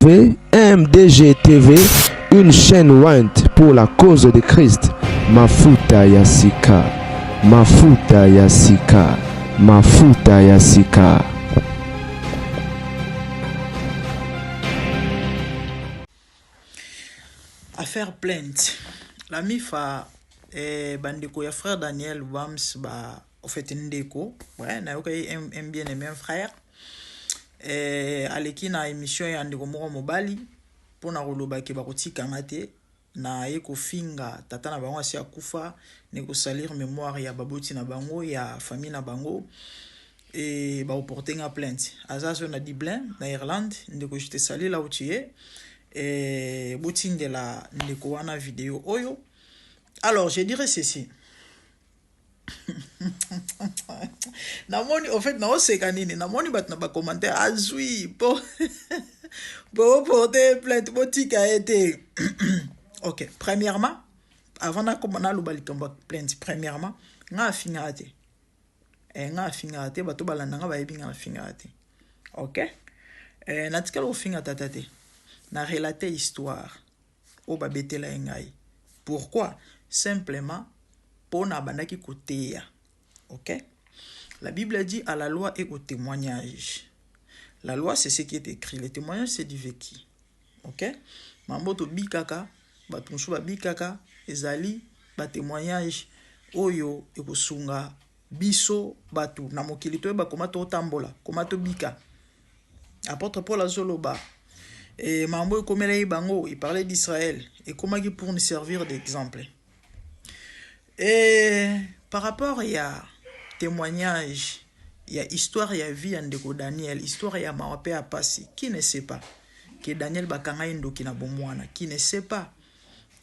MDG TV, une chaîne Wint pour la cause de Christ. Mafuta Yasika, Mafuta Yasika, Mafuta Yasika. Affaire plainte. La MIFA bandeko ya frère Daniel Wams au fait ndeko. Ouais, na yokai un bien aimé frère. Aleki na émission ya ndeko moko mobali pona koloba ke bakotika ngate na yeko finga tata na bango asi akufa ne ko salir mémoire ya baboti na bango ya famille na bango et ba porter nga plainte. Azazo na Dublin na Irlande ndeko jete sali la utie et botine de la ndeko wana vidéo oyo. Alors je dirais ceci. Namoni en fait na osekanini namoni bat na ba commentaire azui pour porter plainte botika été. OK, premièrement avant na komana lobali tomba plainte premièrement nga fingate nga fingate bato balanda nga ba yebinga na fingate. OK, na tikalo finga tatate na relater histoire o babetela ngai. Pourquoi? Simplement pour na bandaki koteya. OK, la Bible dit à la loi et au témoignage. La loi c'est ce qui est écrit, le témoignage c'est du vécu. OK, mamboto bikaka batunchu ba bikaka ezali ba témoignage oyo ekosunga biso batu na mokili to ba komato tambola komato bika. Apôtre Paul azoloba et mambo komela bango il parlait d'Israël et comment qui pour nous servir d'exemple. Et par rapport il y a témoignage, il y a histoire, il y a vie de Daniel, histoire il y a mawape à passer. Qui ne sait pas que Daniel bakanga indo ki na bomwana? Qui ne sait pas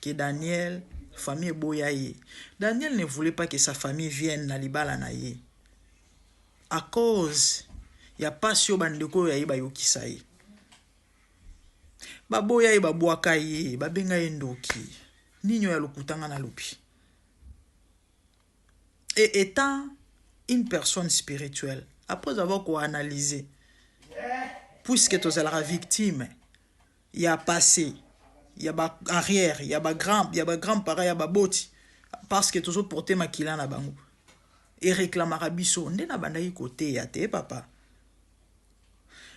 que Daniel famille boyaye? Daniel ne voulait pas que sa famille vienne na libala na ye. À cause il y a pas sur bandeko ya iba yokisaye. Baboyaye babwaka ye, babenga endoki. Ninyo ya lokutanga na lopi. Et étant une personne spirituelle, après avoir analysé, puisque tu es la victime, il y a passé, il y a arrière, il y a grand-parents, il y a boti, parce que tu as porté ma kila na bango. Et réclame Arabiso, ne na bandai côté ya te papa.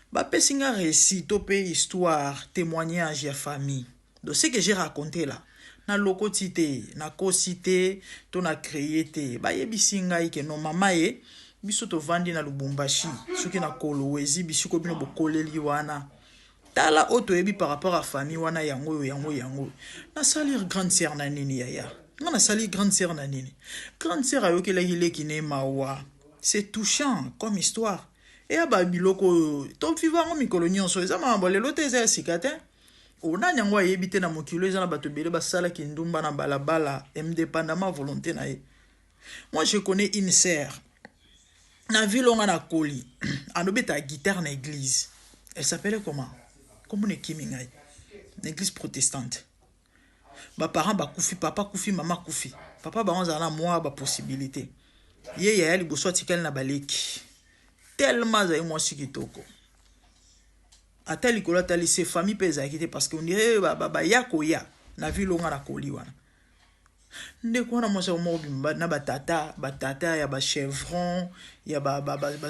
Ba pesinga récit, topé histoire, témoignage ya famille. De ce que j'ai raconté là. Na lokotité na kosité to na créé ba yebisinga ike no mama ye biso to vandi na Lubumbashi soki na Kolwezi bisiko bino bokoleli wana tala auto yebi par rapport à famille wana yango na salir grande sœur na nini ya na salir grande sœur na nini grande sœur ayo kela hile kine mawa. C'est touchant comme histoire et aba biloko to vivant en mikolonien so ezama bolelo teze sikate. On a nyangwa yebite na mokilo ezana bato bele basala ki ndumba na balabala indépendamment volonté na ye. Moi je connais une sœur na ville on a na Koli anobeta guitare na église. Elle s'appelait comment? Comme une kimingai. Une église protestante. Ba parents ba kufi papa kufi mama kufi. Papa ba on zana moi ba possibilité. Ye ya li boso tikal na baleki. Tellement za moi sikitoko. Ata likolo tali se famille pesa kité parce que on dirait ba yakoya na ville on a Koli wana. Ndeko na mosa mo bimba na batata ya ba chevron ya ba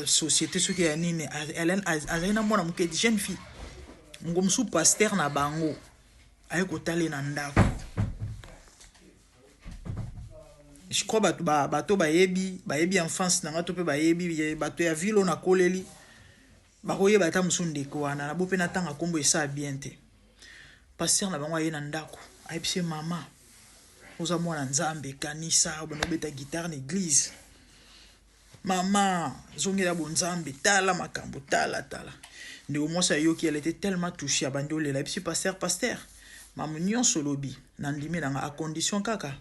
société ce qui ya nini alena mona muke jeune fille ngomsu pasteur na bango ayeko tali na ndako. Je crois bato ba yebi enfance na ngato pe ba yebi bato ya ville on a koleli. Bakoye bata musundeko wana na bope na tanga kombo esa bien te. Pasteur na bango ayena ndako ayebise mama oza mwana nzambe kanisa bonobeta guitare na église. Mama zongela bonzambe tala makambo tala. Ndeko mosa yoki elle était tellement touchée abandi olela ayebise pasteur mamu nyonso lobi na ndimi na à condition kaka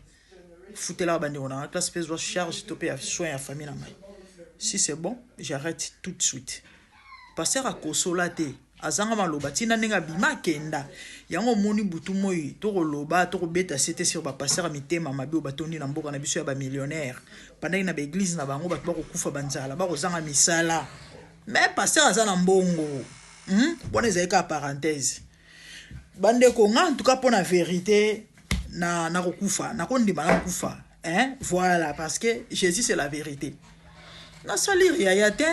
futela bandi on a classe pèse charge topé à soin à famille na mai. Si c'est bon, j'arrête tout de suite. Pasteur a kosolate azanga maloba tina ninga bima kenda yango moni butu moi to loba to beta c'était sur ba pasteur mitema mabi batoni na mboka na biso ya ba millionnaire pendant na ba église na bango bato ba kokufa banzala ba kozanga misala mais pasteur azana mbongo bona ezeka parenthèse bande ko nga en tout cas pour la vérité na kokufa na kondima na kokufa hein voilà parce que Jésus c'est la vérité na salir ya te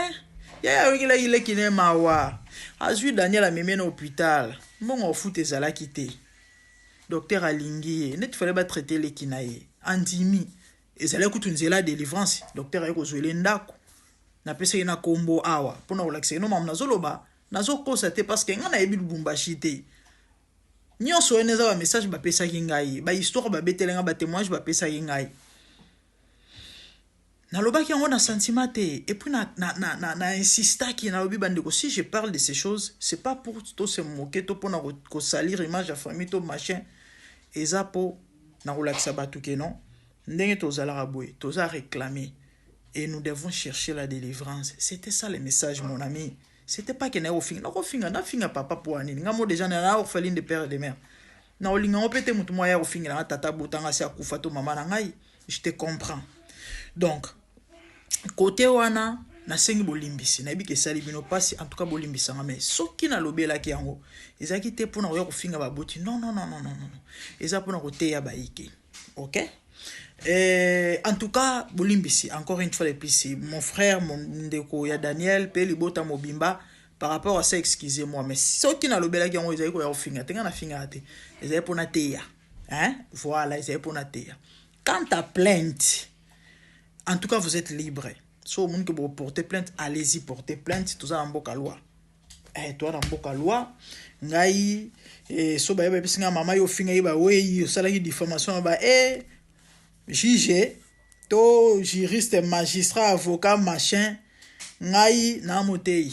ya il est qui ne mawa azui Daniel a memé na hôpital mbongo foute ezala kité docteur alingi net fallait pas traiter les kinaye andimi ezala kutunzela délivrance docteur ayeko zwele ndako na pesa ina kombo awa pona relaxer no mam nazoloba nazokosa te parce que nga na yebi Lubumbashi te nyonso eneza ba message ba pesa ngai ba histoire ba betelenga ba témoignage ba pesa ngai na lobaki yango na sentiment te et puis na insista ki na lobi bandeko si je parle de ces choses c'est pas pour to se moquer to pona ko salir image de famille to machin eza po na relaxa batu ke non ndenge tozala raboué toza réclamer et nous devons chercher la délivrance. C'était ça le message, mon ami. C'était pas que na finga papa pour ani. Nga mo déjà na orpheline de père et de mère. Na olinga opete mutu moya o finga na tata botanga sia kufa to mama na ngai. Je te comprends. Donc côté wana na sengi bolimbisi na biki sali bino pasi en tout cas bolimbisa mais soki na lobela ki yango ezaki te pona ko finga baboti non. Eza pona ko te ya baike. OK? En tout cas, Bolimbisi, encore une fois, et puis mon frère, mon ndeko, ya Daniel, Pelibota Mobimba, par rapport à ça, excusez-moi, mais ce qui n'a le bel agent, ils ont finga, t'es na finga, ils ont pour na teya, hein, voilà, ils ont pour na teya. Quant à plainte, en tout cas, vous êtes libre. So, monde que vous portez plainte, allez-y, portez plainte, tout ça en boca loi. Toi, dans boca loi, ngai, so ba yeba bisinga mama yo finga yeba wey, ça la diffamation ba juge, to juriste, magistrat, avocat, machin, ngai na motei.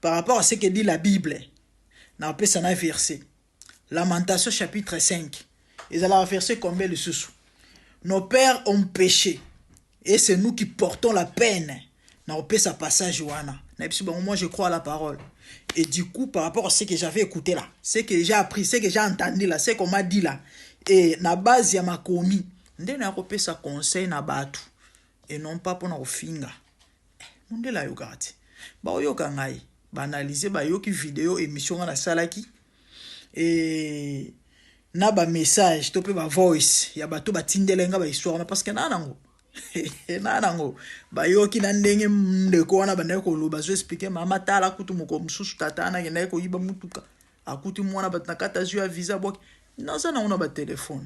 Par rapport à ce que dit la Bible, na pe ça na verset. Lamentation chapitre 5. Ils allaient verser combien de sous? Nos pères ont péché et c'est nous qui portons la peine. Na pe sa passage wana. Na puis bon moi je crois à la parole. Et du coup par rapport à ce que j'avais écouté là, ce que j'ai appris, ce que j'ai entendu là, ce qu'on m'a dit là et na base ya makomi nde na kopesa conseil na batu et non pas pour na ofinga munde la yokati ba oyoka ngai ba analyser ba yoki vidéo émission na salaki et na ba message to pe ba voice ya bato batindelenga ba histoire parce que nanango nanango ba yoki na ndenge ndeko wana bana ko loba zo expliquer mama tala kutu moko msusu tata na ngenda ko yiba mutuka akuti mwana batnakata zu ya visa bok naza na ona ba téléphone.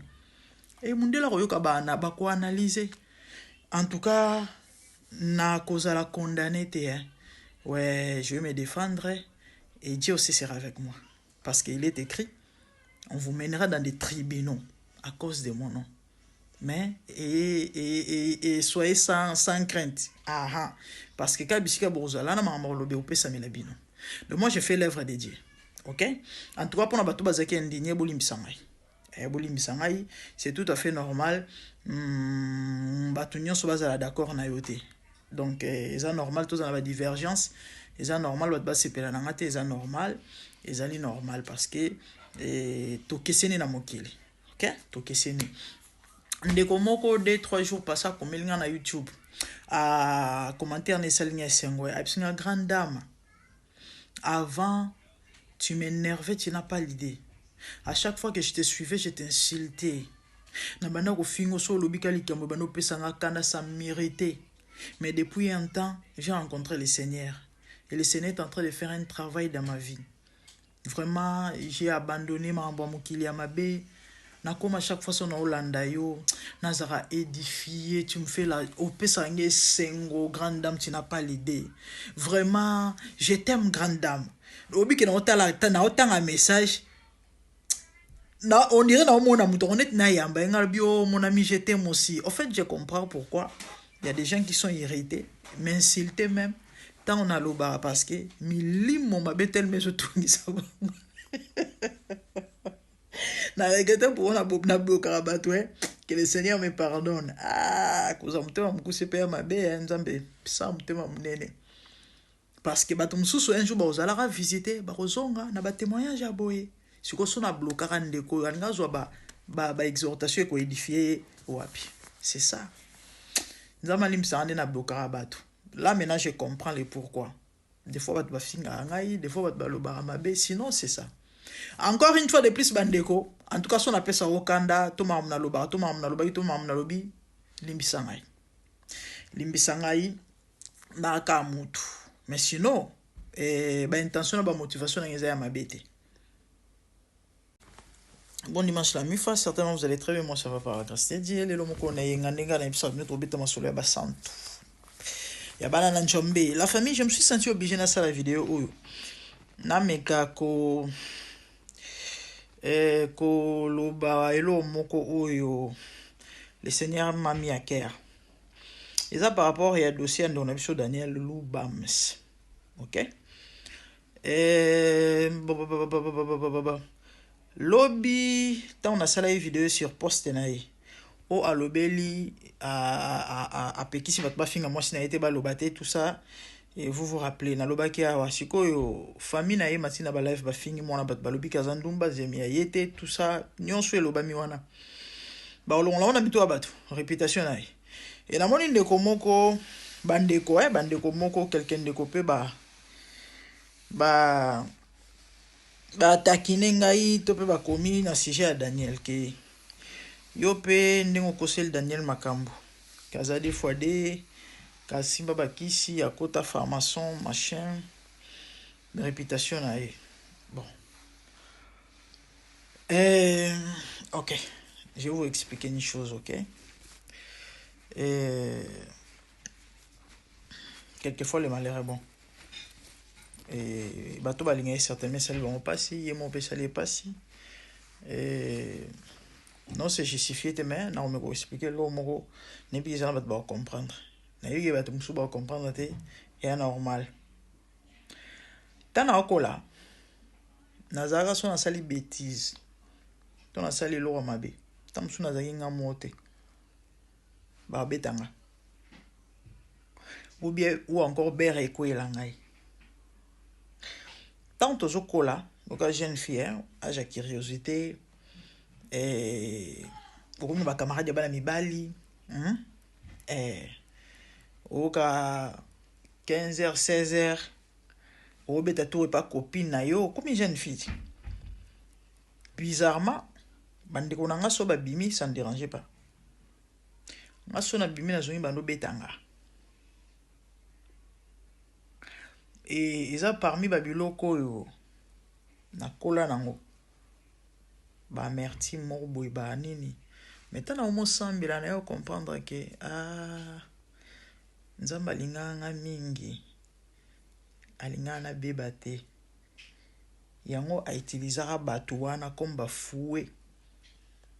Et mundela koyoka bana ba ko analyser. En tout cas, na cause la condamner te hein. Ouais, je vais me défendre et Dieu aussi sera avec moi parce qu'il est écrit on vous mènera dans des tribunaux à cause de mon nom. Mais et soyez sans crainte. Parce que quand bisika bozala na mama lobe opesa melabino. Donc moi je fais l'œuvre de Dieu. OK? En tout cas pour na bato bazaki indigné bolimbisangai. C'est tout à fait normal. Batunyon soba d'accord na yote. Donc c'est normal tous dans la divergence. C'est normal bat se pela nangate, c'est normal. C'est normal parce que to keseni na mokili. OK? To keseni. Ndeko moko 2-3 jours passé comme il na YouTube. A commentaire ne salinga sengwe. Absolument grande dame. Avant tu m'énervais, tu n'as pas l'idée. À chaque fois que je te suivais, je t'insultais. Nabana ko fingo so lobika likambo bano pesanga kana ça mérité. Mais depuis un temps, j'ai rencontré le Seigneur. Et le Seigneur est en train de faire un travail dans ma vie. Vraiment, j'ai abandonné ma mokili ya mabe. Na comme à chaque fois son Hollanda yo, nazara édifié, tu me fais la opesanga sengo grande dame, tu n'as pas l'idée. Vraiment, je t'aime grande dame. Obi ke na otanga un message. Non, on dirait dans mon amour, on est naïamba, mon ami, je t'aime aussi. En fait, je comprends pourquoi. Il y a des gens qui sont irrités, m'insulter même. Tant on a l'oba parce que, milim mon mabé tel mais je tourne ça. Na regrette pour on a bob na karabatoué, que le Seigneur me pardonne. Ah, cause on te m'a couché père mabé, nzambe, ça me te m'a mené. Parce que batum sous un jour ba ozalara visiter, ba ozonga na ba témoignage à boye. Si on a bloqué ndeko ngazwa ba exhortation ko édifier wapi. C'est ça. Nzamalim sa ande na bloquer bato. Là maintenant je comprends le pourquoi. Des fois bat ba finga ngai, des fois bat ba loba mabe, sinon c'est ça. Encore une fois de plus, bandeko. En tout cas, si on appelle ça Wakanda, tout mamna loba, tout mamna loba, tout mamna lobi, limbisangai. Limbisangai, naka mutu. Mais sinon, intention, motivation, n'est ma bête. Bon dimanche la mifa, certainement vous allez très bien, moi ça va par la grâce de Dieu. Les lomo qu'on a yenganega na episode notre obita masolo ya santo. Ya bana na njombe. La famille, je me suis senti obligé na ça la vidéo oyo. Na meka ko loba elo moko oyo le Seigneur m'a mis à cœur. Et ça par rapport à dossier dans l'épisode Daniel Lubams. OK? Lobby, tant on a salé une vidéo sur post naï. O a lobeli a pekisi bat ba finga moi sina été ba lobate tout ça. Et vous vous rappelez na lobaki a wasiko yo famille na ye matina ba live ba fingi mona bat ba lobi kazandumba zemi ayete tout ça nyonso e lobami wana. Ba olonga wana bitu abatu réputation naï. Et na moni ndeko moko bandeko moko quelqu'un de copé ba takine ngai to pe ba komi na sujet ya Daniel ke yo pe ndingo kosel Daniel Makambo kazadi fois de kasimba bakisi akota formation machin de réputation na ye. Bon. OK. Je vais vous expliquer une chose, OK? Quelquefois le malheur est bon. Et bateau balinga certainement ça vont pas si et mon ça pas si non c'est justifié mais non mais expliquer là mon n'est pas ça va comprendre na yo ba tumsu ba comprendre te est normal tana okola nazara so na sali bêtise to na sali lo mabe tamsu na zaki nga mote ba betanga ou bien ou encore bere ko elangai. Tant aux okola, donc jeune fille, à la curiosité, et pour nous, camarades de bana mibali, au cas 15h, 16h, au bêta tout et pas copine na yo, comme une jeune fille. Bizarrement, bande ko nanga so ba bimi, ça ne dérangeait pas. Nga so na bimi na zongi bando betanga. Et ils ont parmi babiloko yo na kola nango ba merci morbo ba nini maintenant au sambila na yo comprendre que nzamba linganga mingi alingana bebate yango a utilisera batu wana comme ba foué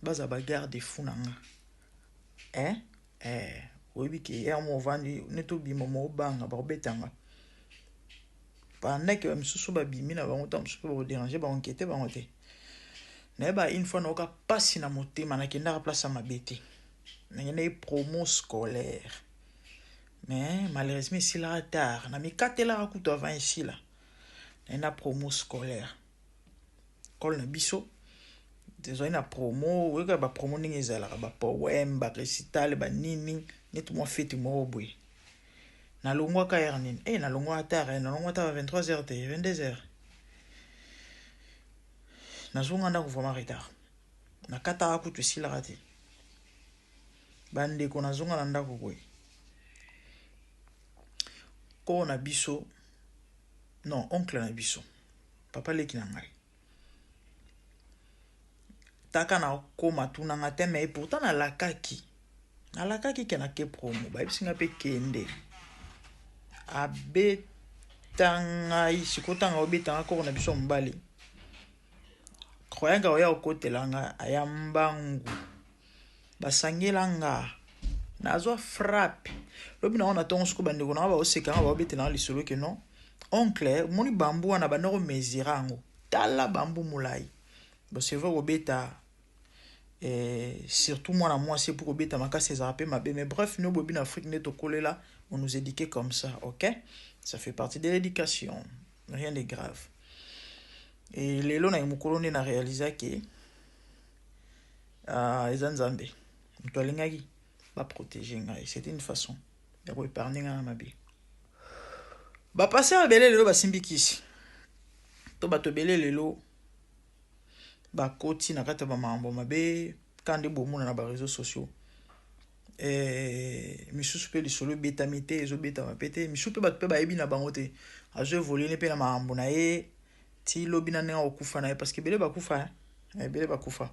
baza ba garde fou nanga oyebi ke ya mo vandi neto bimo mo banga ba betanga pendant que msusu ba bimi na bango tam msusu ba déranger ba enquêter ba ngote na ba une fois na ka passi na motema na kenda ka place ma bête na ngene promo scolaire mais malheureusement c'est là tard na mi katela akuto avant ici là na promo scolaire kol na biso désolé na promo we ka ba promo ningi zala ba poème ba récital ba nini netu mo fête mo boy na longwa ka ernin na longwa tard na longwa ta 23h 22h na zonga na ko vraiment retard na kata akutu sila rate bande ko na zonga na ndako ko ko na biso non oncle na biso papa leki na ngai taka na ko matuna ngate mais pourtant na lakaki ke na ke promo ba bisinga pe kende abetanga isikotanga obetanga ko na biso mbali croyanga oya okotelanga ayambangu basangelanga nazwa frappe lobi na ona tongo suko bandeko na ba osekanga ba obetanga lisolo ke non oncle moni bambu wana banoko mezirango tala bambu mulai bo c'est vrai obeta surtout moi c'est pour obeta makasi ezarape mabe mais bref nous bobi na Afrique neto kolela on nous éduquait comme ça, OK? Ça fait partie de l'éducation. Rien de grave. Et les lois na colonne na réalisé que les Nzambe mtolingaki ba protéger ngai. C'était une façon de épargner na mabe. Ba passer à belé lelo ba simbikisi. To ba to belé lelo bakoti na kati ya bamambo mabe kande bomona na bareseau sociaux misusu mpe lisolo ebetami te ezobetama mpe te misusu mpe bato mpe bayebi na bango te azoevolue mpe na makambo na ye ti lobi na ndenge akokufa na ye parce que ebele bakufa ebele bakufa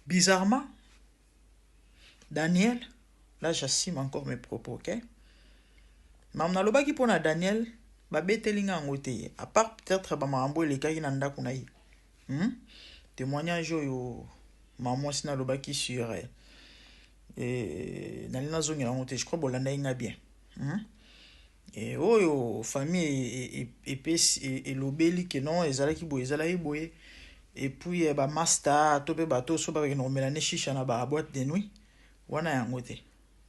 bizarrement Daniel là j'assume encore mes propos ok mam nalobaki mpona Daniel babeteli nga yango te à part peut-être bamakambo elekaki na ndako na ye témoignage oyo mamwasi nalobaki sur nali nazongela yango te je crois bolanda ye nga bien oyo famille epesi elobeli ke non ezalaki boye et puis bamaster to mpe bato so bakende komela ne shisha na baboîte de nuit wana yango te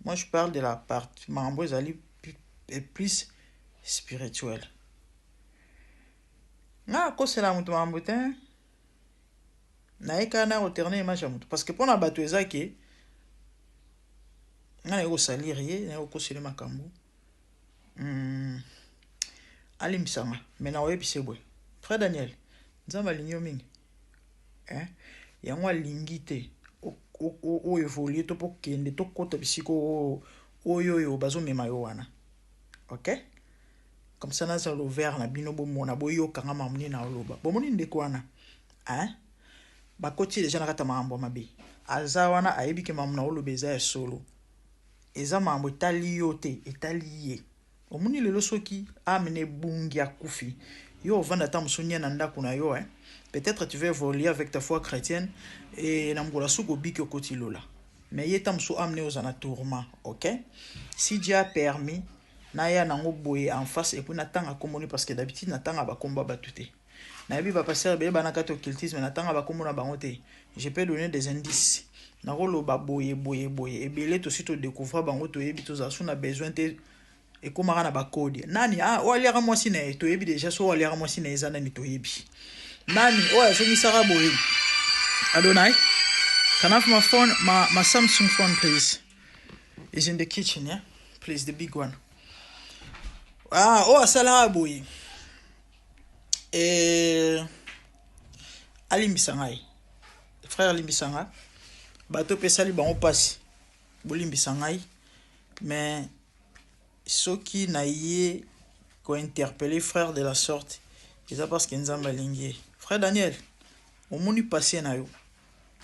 moi je parle de la partie makambo ezali plus spirituel nga akosela moto makambo te nayeka na oterne image ya moto parce que mpona bato eza ke nga naye kosalir ye naye kokosele makambo alimbisanga me na oyebise boye frère Daniel nzambe alingi yo mingi yango alingi te oevolue to mpo kende tokota bisika oyo bazomema yo wana ok comme ça naza louvert na bino bomona boyokanga mamoni na oloba bomoni ndeko wana bakoti deja na kata makambo mabe aza wana ayebi ke mamu na oloba eza ya solo eza makambo etali yo te etali ye omoni lelo soki amene bungi akufi yo ovanda ta mosunia na ndako na yo peut-être tu vas évoluer avec ta foi chrétienne et na mbola suko biki okoti lola mais yeta mso amené aux en tourment ok si Dieu a permis na ya nango boye en face et puis natanga komoni parce que d'habitude natanga ba komba batuté na yebi ba passer be bana kato occultisme natanga ba komona bango te je peux donner des indices na rolo ba boye et belé to sito découvrir bango to yebi to za suna besoin te et komara na ba code nani o aliara mwasi na to yebi déjà so aliara mwasi na ezana ni to yebi nani so sara boye Adonai, can I have my phone, my Samsung phone, please? Is in the kitchen, yeah? Please, the big one. Salah boy. Alimbisangai. Frère Limbisanga. Bato pesali bango passe. Bolimbisangai. Mais ceux qui n'aillent qu'à interpeller frère de la sorte, c'est ça parce qu'ils nous ont malingué. Frère Daniel, on m'a passé na yo.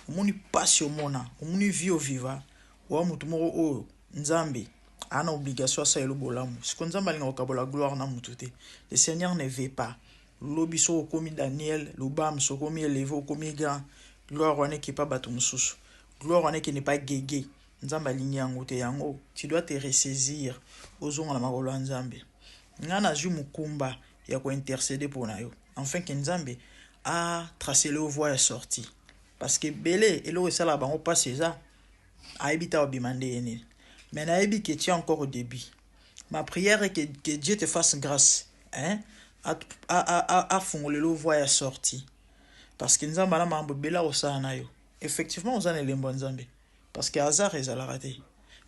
On m'a passé au mona. On m'a vu au viva. Wa mutu moko oyo nzambe ana obligation ça elo bolamu. Si qu'on nzambe linga okabola gloire na mutu te. Le Seigneur ne veut pas. Lobiso okomi Daniel, lobam sokomi élevé okomi grand. Gloire wane qui pas bato mususu. Gloire wane qui n'est pas gégé. Nzambe lingi yango te yango. Tu dois te ressaisir ozonga na makolo ya nzambe. Ngana zu mukumba ya ko intercéder pour na yo. Enfin que nzambe a tracé le voie à sortie. Parce que belé et le ça là bango passe ça. Aibita obimande ene. Mais naebi que tu es encore au début. Ma prière est que Dieu te fasse grâce, à fond le voie à sortie. Parce que nous avons la mambo bela osana yo. Effectivement, nous avons les bons zambé. Parce que hasard est à la raté.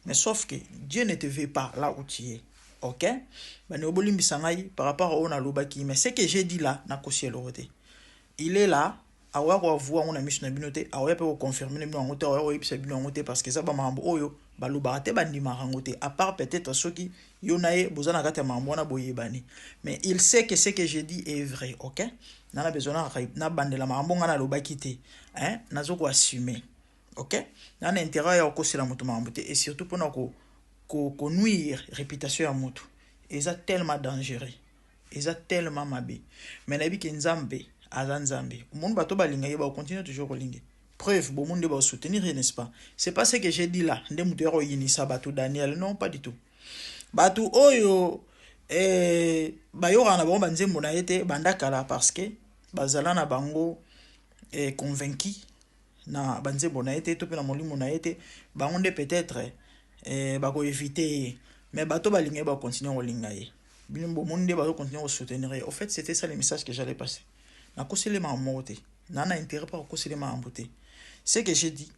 Mais sauf que Dieu ne te veut pas là où tu es. OK? Ben nous bolim bisangai par rapport au na lobaki. Mais ce que j'ai dit là, na kosi elorote. Il est là. Awa ko voir on a mis na binote awa pe ko confirmer bino ngote awa yebisa bino ngote parce que ça ba mambo oyo baloba te bandima rangote à part peut-être ceux qui yonae bozana kata mambo na boyebani mais il sait que ce que j'ai dit est vrai. OK, nana besoin na bandela mambo ngana lobaki te nazo ko assumer. OK, nana intérêt ya ko sela mutu mambo te et surtout pour na ko nuire réputation ya mutu eza tellement dangereux eza tellement mabe mais nabi ke nzambe Azanzambe. Mon bateau balinga yeba continue toujours kolinga. Preuve, bon monde va soutenir, n'est-ce pas? C'est pas ce que j'ai dit là. Ndemutero yinisa bateau Daniel, non, pas du tout. Bateau oyo bayora na bango banzembo na été bandakala parce que bazala na bango convaincu na banzembo na été to pe na molimo na été bango nde peut-être bako éviter mais bateau balinga ba continuer kolinga ye. Bilombo monde va continuer à soutenir. Au fait, c'était ça le message que j'allais passer. Na kosele ma moté nana intérêt pas kosele ma amboté ce que j'ai dit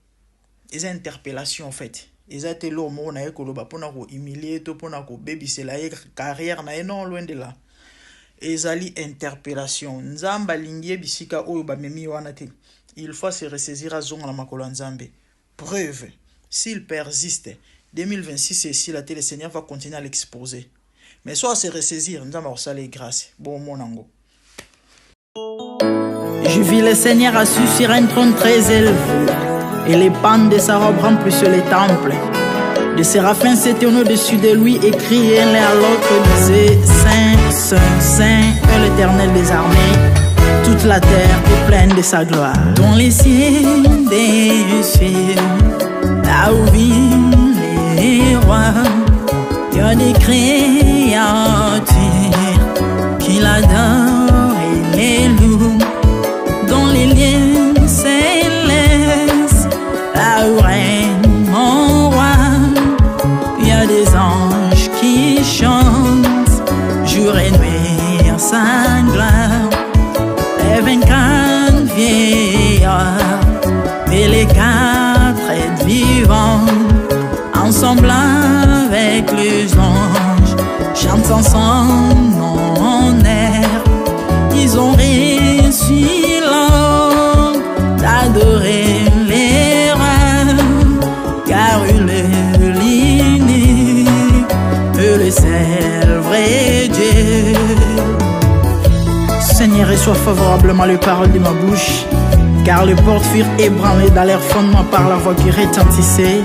les interpellations en fait ils étaient là mo na ekolo ba pona ko humilier to pona ko baby c'est la carrière na non loin de là ezali interpellation. Nzamba lingie bisika oyo bamemi wana te. Il faut se ressaisir à zonga la makolo nzambe. Preuve, s'il persiste, 2026 et si la télé, le Seigneur va continuer à l'exposer. Mais soit se ressaisir, nzamba osale grâce. Bon monango. Je vis le Seigneur assis sur un trône très élevé, et les pans de sa robe remplissent les temples. Les séraphins s'étaient au-dessus de lui et criaient l'un à l'autre, disaient Saint, Saint, Saint est l'Éternel des armées. Toute la terre est pleine de sa gloire. Dans les cieux des cieux, là où vivent les rois, il y a des créatures qui l'adorent et les louent. Dans les lieux célestes, là où règne mon roi, il y a des anges qui chantent jour et nuit en sa gloire. Les 24 vieillards et les 4 êtres vivants, ensemble avec les anges, chantent ensemble en air. Ils ont réussi l'homme d'adorer les rois, car il est l'unique, le seul vrai Dieu. Seigneur, reçois favorablement les paroles de ma bouche, car les portes furent ébranlées dans leur fondement par la voix qui retentissait,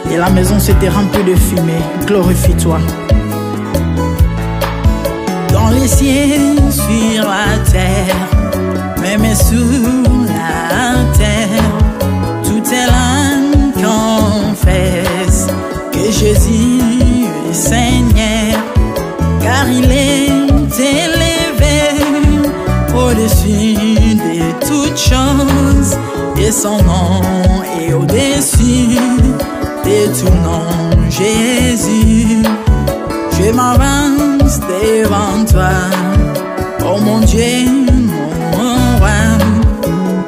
et la maison s'était remplie de fumée. Glorifie-toi. Dans les cieux, sur la terre, même sous la terre, tout est l'âme confesse que Jésus est Seigneur, car il est élevé au-dessus de toutes choses, et son nom est au-dessus de tout nom, Jésus. Je m'avance devant toi, oh mon Dieu, mon roi,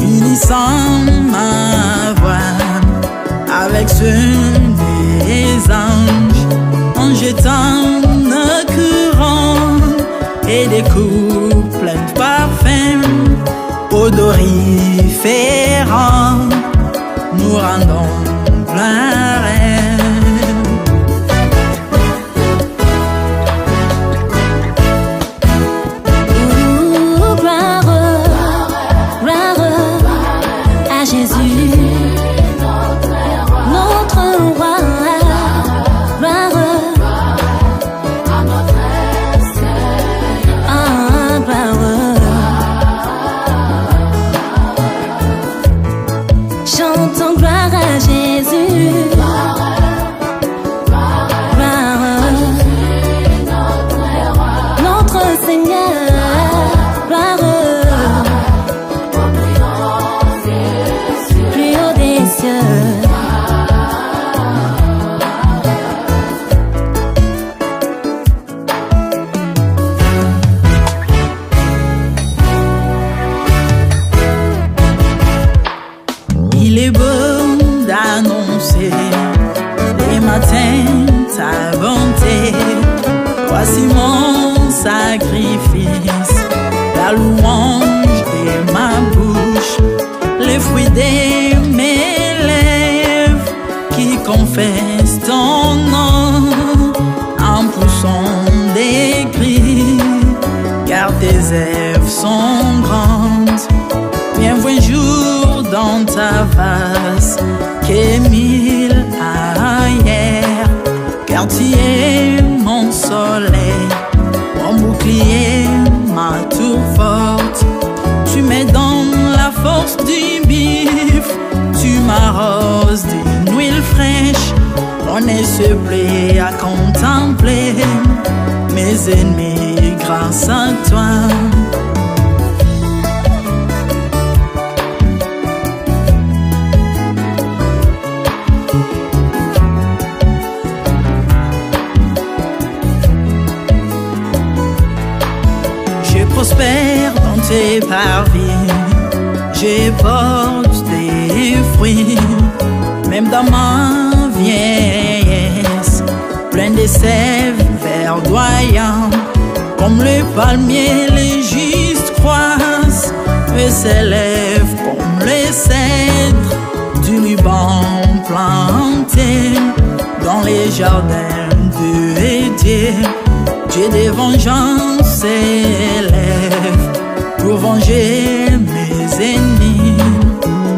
unissant ma voix avec ceux des anges, en jetant un courant et des coups pleins de parfums odoriférants, nous rendons gloire. Chantons gloire à Jésus. Notre Seigneur. Plus haut des cieux. Il est beau d'annoncer les matins ta bonté. Voici mon sacrifice, la louange de ma bouche, les fruits de mes lèvres qui confessent ton nom en poussant des cris, car tes œuvres sont grandes. Bienvenue jour dans ta face, que mille ailleurs, car tu es mon soleil, mon bouclier, ma tour forte. Tu me donnes la force du bif, tu m'arroses d'une huile fraîche. On est se plaît à contempler mes ennemis grâce à toi. Prospère dans tes parvis, je porte des fruits, même dans ma vieillesse, plein de sève verdoyant. Comme le palmier, les justes croissent et s'élèvent comme les cèdres du Liban plantés dans les jardins de Dieu. Dieu de vengeance s'élève pour venger mes ennemis.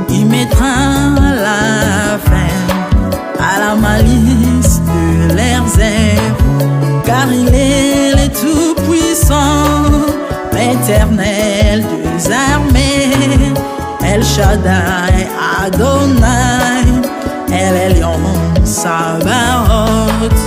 Il mettra la fin à la malice de leurs œuvres, car il est le Tout-Puissant, l'Éternel des armées, El Shaddai Adonai, El Elyon Sabaoth.